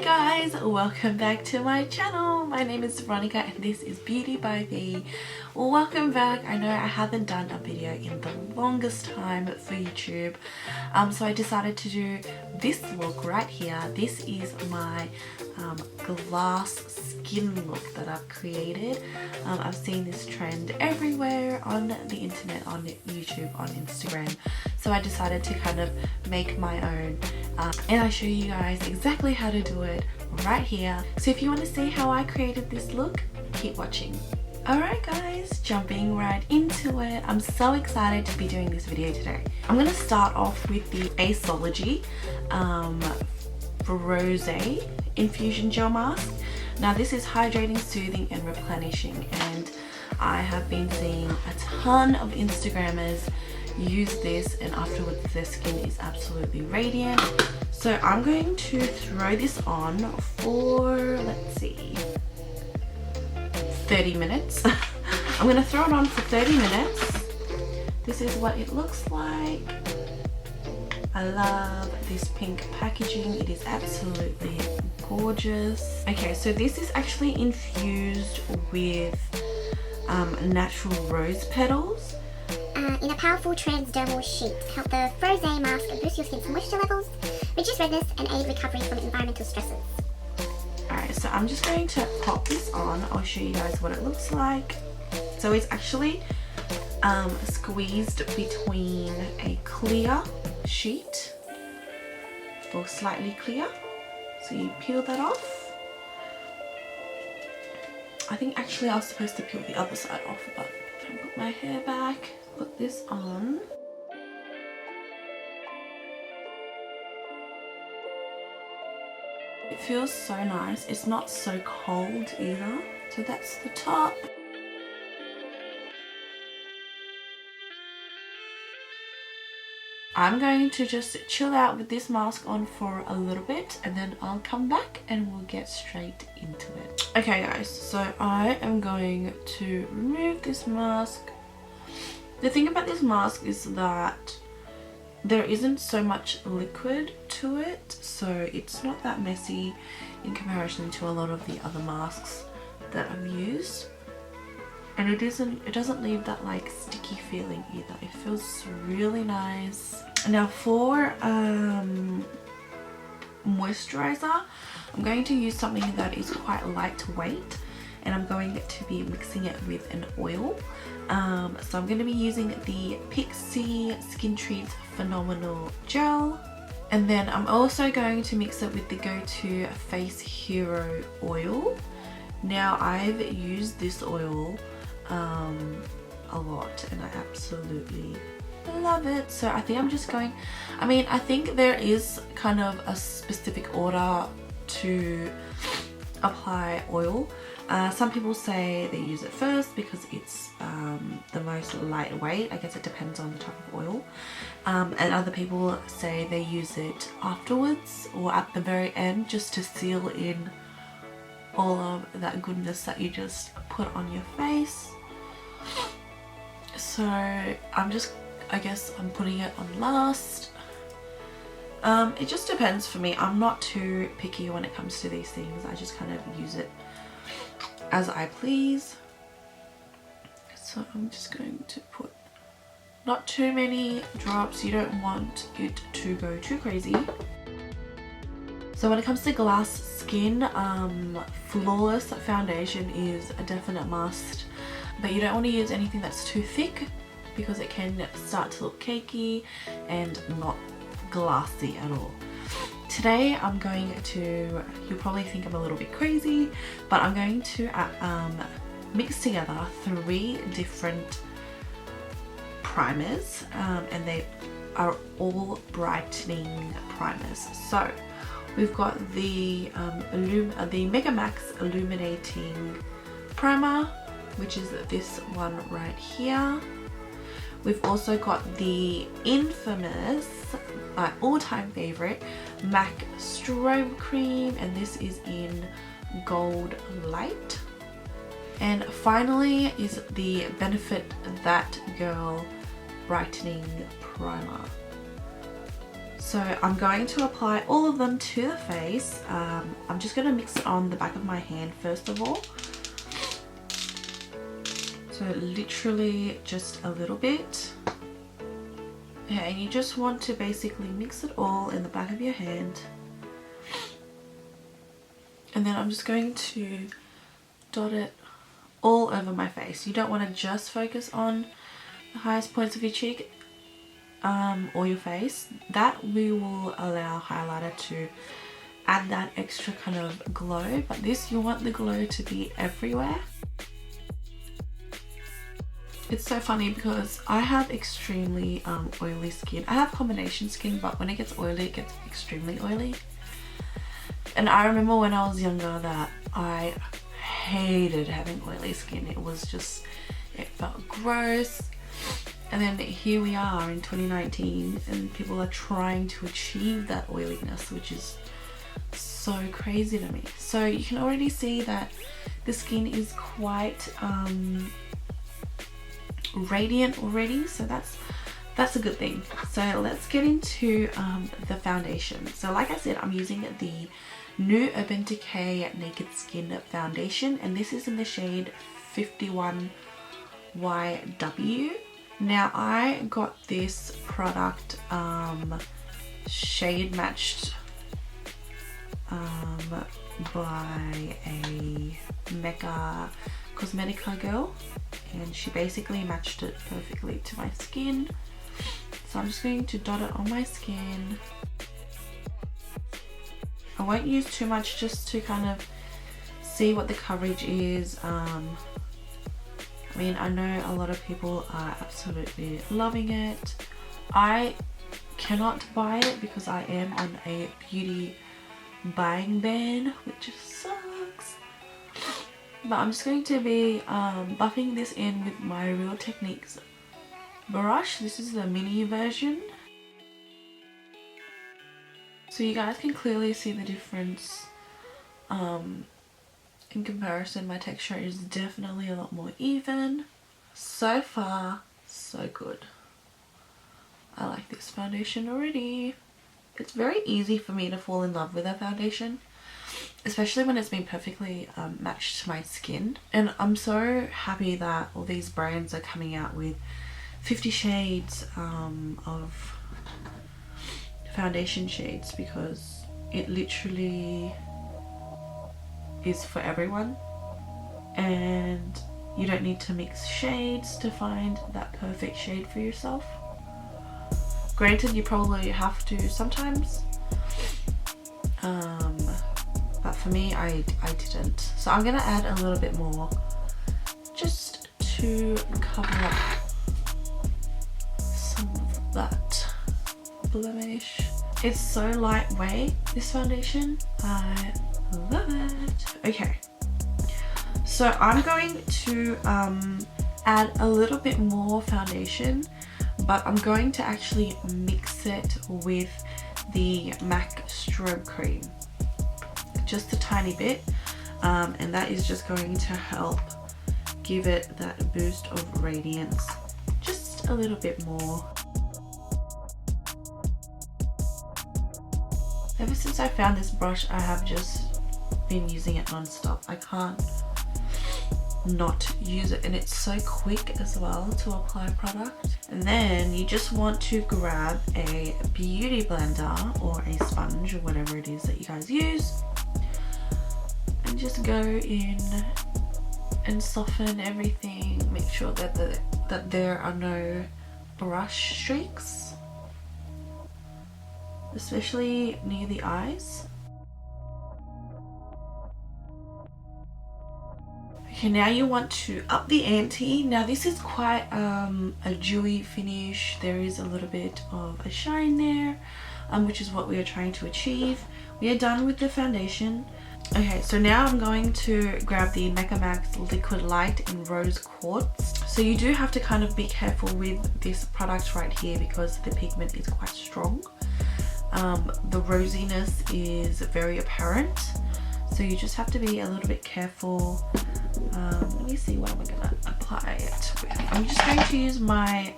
guys, welcome back to my channel. My name is Veronica and this is Beauty by V. Welcome back. I know I haven't done a video in the longest time for YouTube, so I decided to do this look right here. This is my glass skin look that I've created. I've seen this trend everywhere on the internet, on YouTube, on Instagram, so I decided to kind of make my own, and I show you guys exactly how to do it right here. So if you want to see how I created this look, keep watching. Alright guys, jumping right into it. I'm so excited to be doing this video today. I'm going to start off with the Aesology Rosé Infusion Gel Mask. Now this is hydrating, soothing and replenishing, and I have been seeing a ton of Instagrammers use this and afterwards their skin is absolutely radiant. So I'm going to throw this on for, let's see, 30 minutes. I'm going to throw it on for 30 minutes. This is what it looks like. I love this pink packaging. It is absolutely gorgeous. Okay, so this is actually infused with natural rose petals. In a powerful transdermal sheet, help the Rosé mask boost your skin's moisture levels, reduce redness and aid recovery from environmental stresses. Alright, so I'm just going to pop this on. I'll show you guys what it looks like. So it's actually squeezed between a clear sheet or slightly clear. So you peel that off. I think actually I was supposed to peel the other side off, but I put my hair back, put this on. It feels so nice. It's not so cold either. So that's the top. I'm going to just chill out with this mask on for a little bit and then I'll come back and we'll get straight into it. Okay guys, so I am going to remove this mask. The thing about this mask is that there isn't so much liquid to it, so it's not that messy in comparison to a lot of the other masks that I've used. And it doesn't leave that like sticky feeling either. It feels really nice. Now for moisturizer, I'm going to use something that is quite lightweight, and I'm going to be mixing it with an oil. So I'm going to be using the Pixi Skin Treats Phenomenal Gel, and then I'm also going to mix it with the Go-To Face Hero oil. Now I've used this oil a lot and I absolutely love it. So I think I'm just going, I think there is kind of a specific order to apply oil. Some people say they use it first because it's the most lightweight. I guess it depends on the type of oil. And other people say they use it afterwards or at the very end just to seal in all of that goodness that you just put on your face. So I guess I'm putting it on last. It just depends for me. I'm not too picky when it comes to these things. I just kind of use it as I please. So I'm just going to put not too many drops. You don't want it to go too crazy. So when it comes to glass skin, flawless foundation is a definite must, but you don't want to use anything that's too thick because it can start to look cakey and not glassy at all. Today I'm going to, you'll probably think I'm a little bit crazy, but I'm going to mix together 3 different primers, and they are all brightening primers. So we've got the Mega Max Illuminating Primer, which is this one right here. We've also got the infamous, my all-time favorite, MAC Strobe Cream, and this is in Gold Light. And finally is the Benefit That Girl Brightening Primer. So I'm going to apply all of them to the face. I'm just going to mix it on the back of my hand first of all. So literally just a little bit. Okay, and you just want to basically mix it all in the back of your hand. And then I'm just going to dot it all over my face. You don't want to just focus on the highest points of your cheek or your face. That we will allow highlighter to add that extra kind of glow, but this, you want the glow to be everywhere. It's so funny because I have extremely oily skin. I have combination skin, but when it gets oily, it gets extremely oily. And I remember when I was younger that I hated having oily skin. It was just, it felt gross. And then here we are in 2019 and people are trying to achieve that oiliness, which is so crazy to me. So you can already see that the skin is quite radiant already, so that's a good thing. So let's get into the foundation. So like I said, I'm using the new Urban Decay Naked Skin Foundation, and this is in the shade 51YW. Now I got this product shade matched by a Mecca Cosmetica girl, and she basically matched it perfectly to my skin. So I'm just going to dot it on my skin. I won't use too much, just to kind of see what the coverage is. I mean, I know a lot of people are absolutely loving it. I cannot buy it because I am on a beauty buying ban, which sucks. But I'm just going to be buffing this in with my Real Techniques brush. This is the mini version. So you guys can clearly see the difference. In comparison, my texture is definitely a lot more even. So far, so good. I like this foundation already. It's very easy for me to fall in love with a foundation, especially when it's been perfectly matched to my skin. And I'm so happy that all these brands are coming out with 50 shades of foundation shades, because it literally is for everyone, and you don't need to mix shades to find that perfect shade for yourself. Granted, you probably have to sometimes, but for me, I didn't. So I'm gonna add a little bit more just to cover up some of that blemish. It's so lightweight, this foundation. I love it. Okay, so I'm going to add a little bit more foundation, but I'm going to actually mix it with the MAC Strobe Cream, just a tiny bit, and that is just going to help give it that boost of radiance just a little bit more. Ever since I found this brush, I have just been using it non-stop. I can't not use it, and it's so quick as well to apply product. And then you just want to grab a beauty blender or a sponge or whatever it is that you guys use, and just go in and soften everything. Make sure that there are no brush streaks, especially near the eyes. Okay, now you want to up the ante. Now this is quite a dewy finish. There is a little bit of a shine there, which is what we are trying to achieve. We are done with the foundation. Okay, so now I'm going to grab the Mecca Max Liquid Light in Rose Quartz. So you do have to kind of be careful with this product right here because the pigment is quite strong. The rosiness is very apparent, so you just have to be a little bit careful. Let me see what I'm gonna apply it with. I'm just going to use my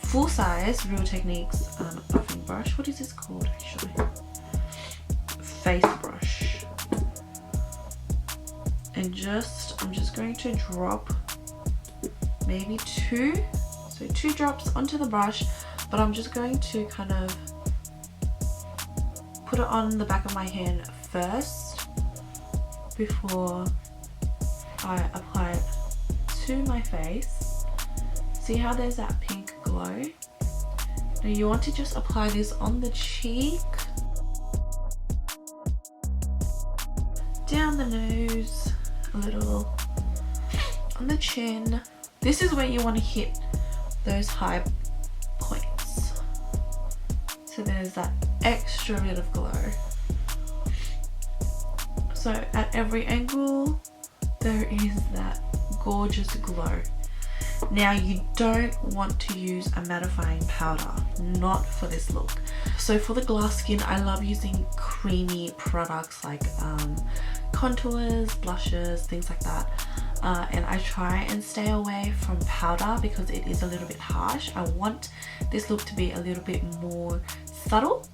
full size Real Techniques buffing brush. What is this called actually? Face brush. And I'm just going to drop maybe 2. So 2 drops onto the brush, but I'm just going to kind of put it on the back of my hand first before I apply it to my face. See how there's that pink glow? Now you want to just apply this on the cheek, down the nose, a little on the chin. This is where you want to hit those high points, so there's that extra bit of glow. So at every angle there is that gorgeous glow. Now you don't want to use a mattifying powder, not for this look. So for the glass skin, I love using creamy products like contours, blushes, things like that. And I try and stay away from powder because it is a little bit harsh. I want this look to be a little bit more subtle.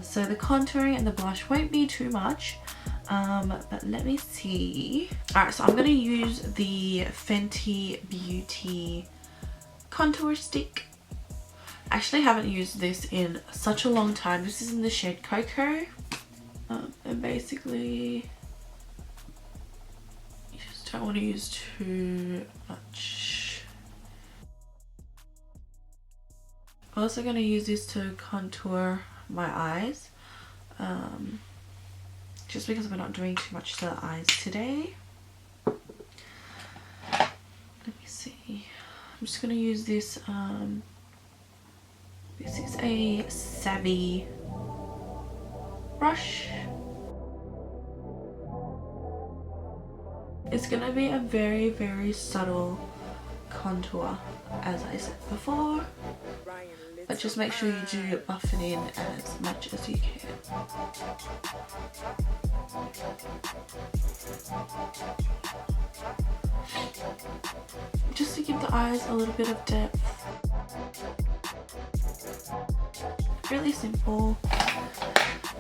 So the contouring and the blush won't be too much. But let me see. Alright, so I'm going to use the Fenty Beauty contour stick. I actually haven't used this in such a long time. This is in the shade Cocoa. And basically, you just don't want to use too much. I'm also going to use this to contour my eyes. Just because we're not doing too much to the eyes today. Let me see. I'm just going to use this. This is a Savvy brush. It's going to be a very, very subtle contour, as I said before. But just make sure you do buff it in as much as you can. Just to give the eyes a little bit of depth. Really simple.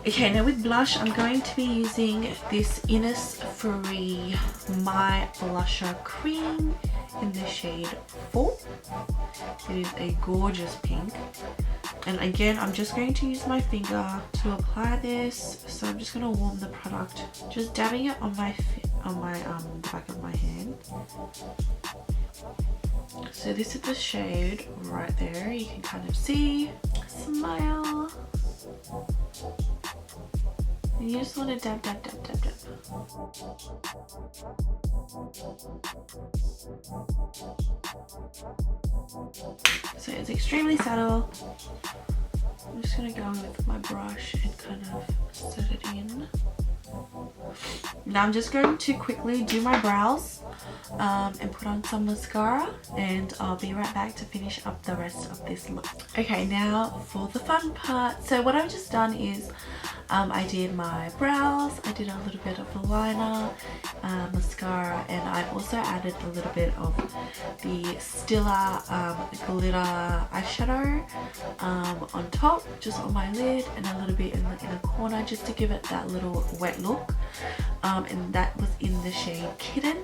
Okay, now with blush, I'm going to be using this Innisfree My Blusher Cream in the shade 4. It is a gorgeous pink. And again, I'm just going to use my finger to apply this. So I'm just going to warm the product, just dabbing it on my the back of my hand. So this is the shade right there. You can kind of see. Smile. And you just want to dab, dab, dab, dab, dab. So it's extremely subtle. I'm just going to go with my brush and kind of set it in. Now I'm just going to quickly do my brows and put on some mascara, and I'll be right back to finish up the rest of this look. Okay, now for the fun part. So what I've just done is I did my brows, I did a little bit of the liner, mascara, and I also added a little bit of the Stila glitter eyeshadow on top, just on my lid, and a little bit in the inner corner, just to give it that little wet look. And that was in the shade Kitten.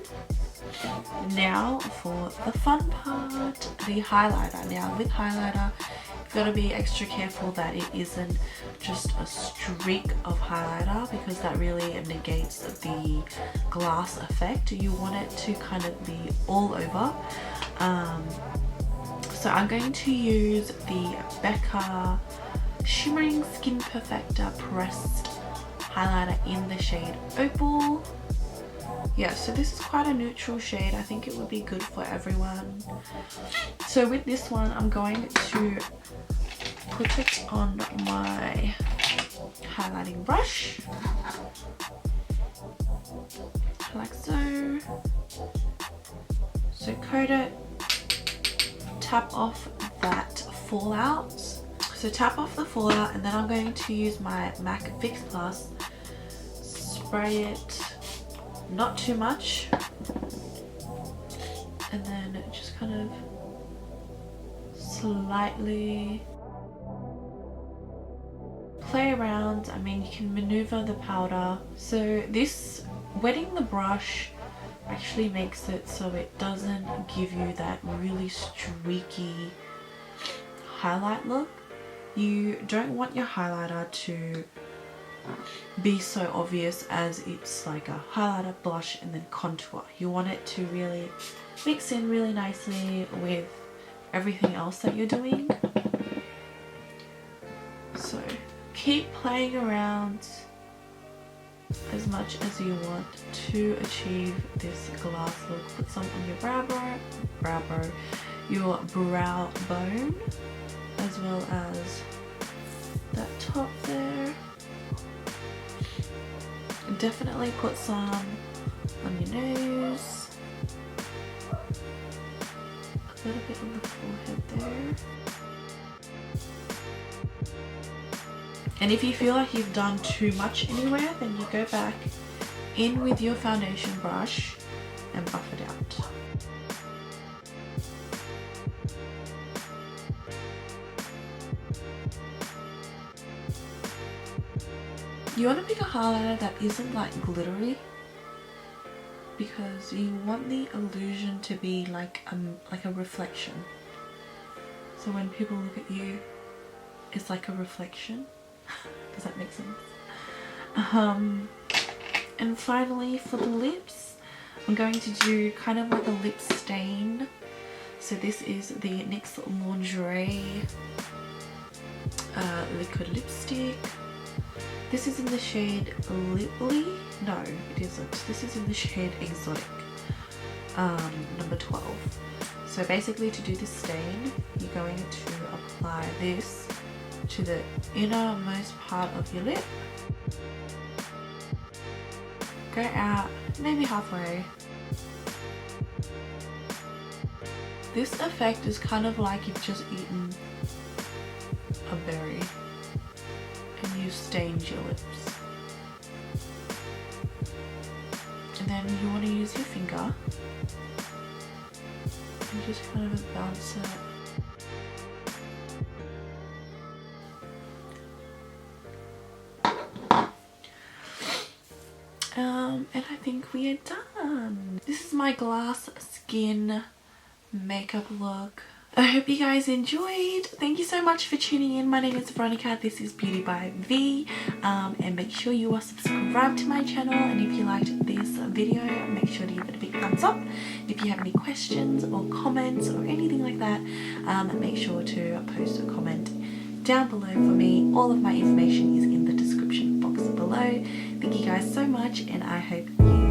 Now for the fun part, the highlighter. Now with highlighter, you've got to be extra careful that it isn't just a streak of highlighter, because that really negates the glass effect. You want it to kind of be all over. So I'm going to use the Becca Shimmering Skin Perfector Pressed highlighter in the shade Opal. Yeah, so this is quite a neutral shade. I think it would be good for everyone. So with this one, I'm going to put it on my highlighting brush, like so. So coat it, tap off that fallout. So tap off the fallout, and then I'm going to use my MAC Fix Plus, spray it, not too much, and then just kind of lightly play around. I mean, you can maneuver the powder. So this wetting the brush actually makes it so it doesn't give you that really streaky highlight look. You don't want your highlighter to be so obvious as it's like a highlighter, blush and then contour. You want it to really mix in really nicely with everything else that you're doing. So keep playing around as much as you want to achieve this glass look. Put some on your your brow bone, as well as that top there. Definitely put some on your nose, a little bit on the forehead there. And if you feel like you've done too much anywhere, then you go back in with your foundation brush and buff it out. You want to pick a highlighter that isn't like glittery, because you want the illusion to be like a reflection. So when people look at you, it's like a reflection. Does that make sense? And finally, for the lips, I'm going to do kind of like a lip stain. So this is the NYX Lingerie liquid lipstick. This is in the shade Liply. No, it isn't. This is in the shade Exotic, number 12. So basically, to do this stain, you're going to apply this to the innermost part of your lip. Go out maybe halfway. This effect is kind of like you've just eaten a berry and you stained your lips. And then you want to use your finger and just kind of bounce it. And I think we are done. This is my glass skin makeup look. I hope you guys enjoyed. Thank you so much for tuning in. My name is Veronica. This is Beauty by V. And make sure you are subscribed to my channel. And if you liked this video, make sure to give it a big thumbs up. If you have any questions or comments or anything like that, make sure to post a comment down below for me. All of my information is in the description box below. Thank you guys so much, and I hope you